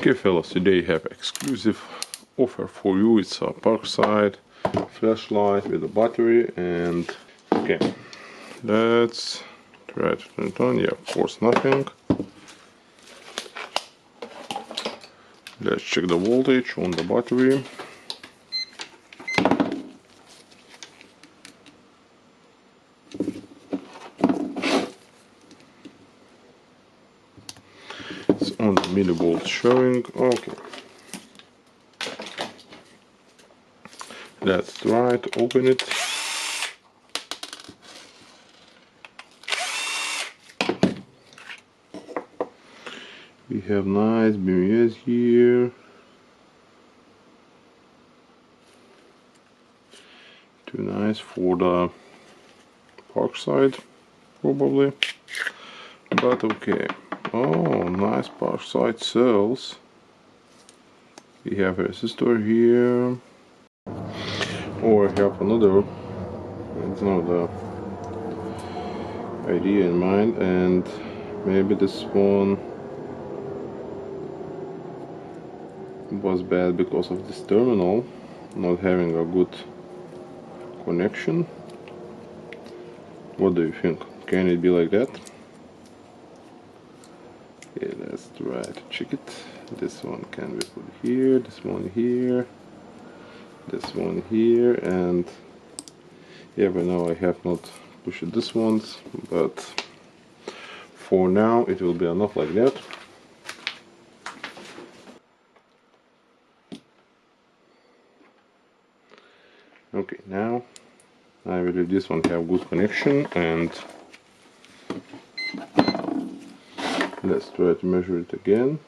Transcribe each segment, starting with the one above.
Okay fellas, today I have exclusive offer for you. It's a Parkside flashlight with a battery, and okay, let's try to turn it on. Yeah, of course nothing. Let's check the voltage on the battery. It's on the millivolts showing. Okay, let's try to open it. We have nice BMS here. Too nice for the Parkside, probably. But okay. Oh, nice Parkside cells. We have a resistor here. Or I have another. It's not the idea in mind, and maybe this one was bad because of this terminal not having a good connection. What do you think? Can it be like that? Okay, let's try to check it. This one can be put here, this one here, this one here, and yeah, but now I have not pushed this ones, but for now it will be enough like that. Okay, now I believe this one have good connection, and let's try to measure it again.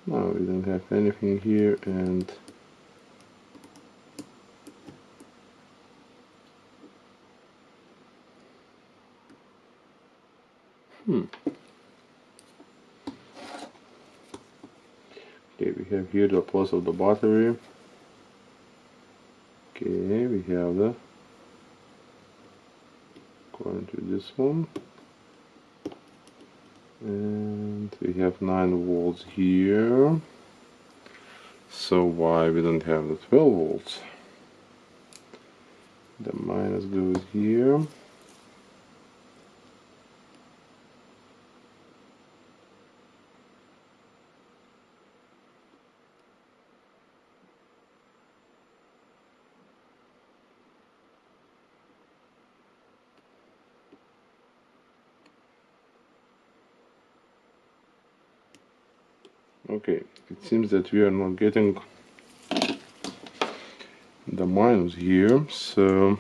No, we don't have anything here, and okay, we have here the plus of the battery. Okay, we have the according to this one, and we have 9 volts here. So why we don't have the 12 volts? The minus goes here. Okay, it seems that we are not getting the minus here, so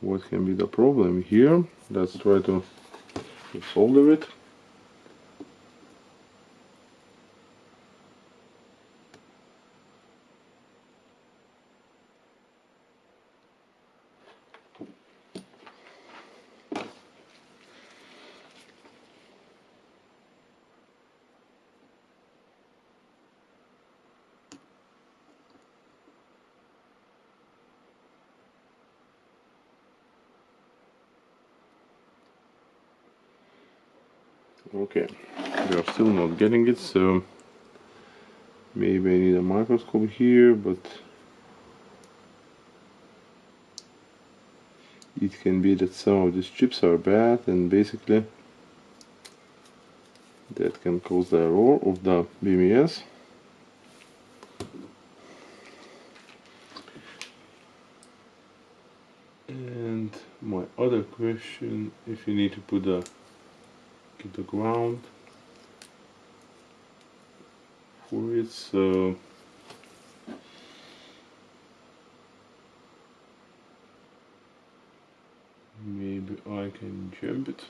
what can be the problem here? Let's try to solve it. Okay, we are still not getting it, so maybe I need a microscope here, but it can be that some of these chips are bad, and basically that can cause the error of the BMS. And my other question, if you need to put the ground for it, so maybe I can jump it.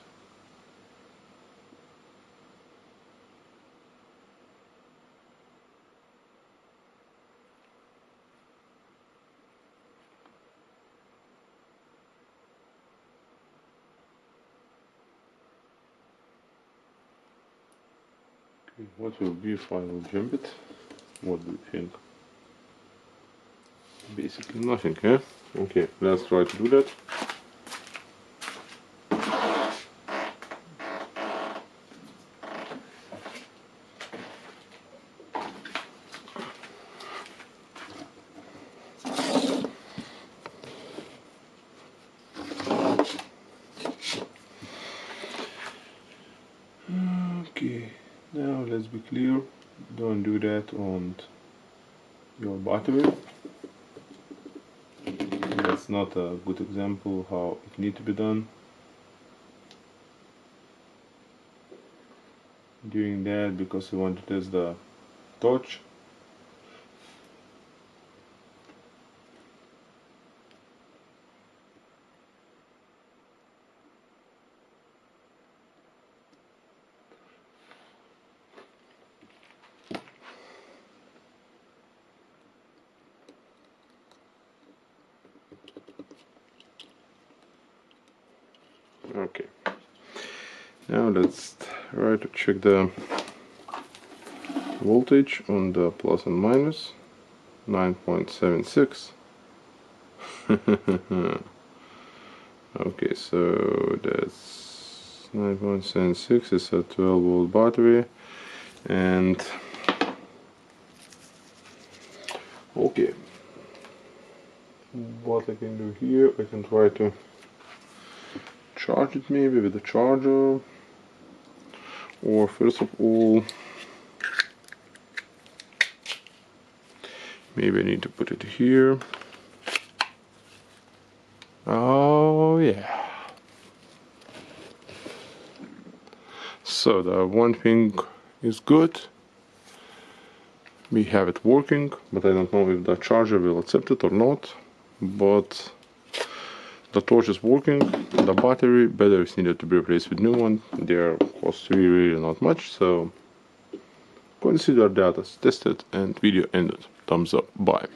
What will be if I will jump it? What do you think? Basically nothing, eh? Okay, let's try to do that. Okay, now let's be clear, don't do that on your battery. That's not a good example how it needs to be done. Doing that because we want to test the torch. Okay, now let's try to check the voltage on the plus and minus. 9.76. Okay, so that's 9.76 is a 12-volt battery, and okay, what I can do here, I can try to charge it maybe with a charger, or first of all, maybe I need to put it here. Oh yeah. So the one thing is good. We have it working, but I don't know if the charger will accept it or not. But the torch is working. The battery is needed to be replaced with new one. They are cost really not much, so consider that as tested and video ended. Thumbs up. Bye.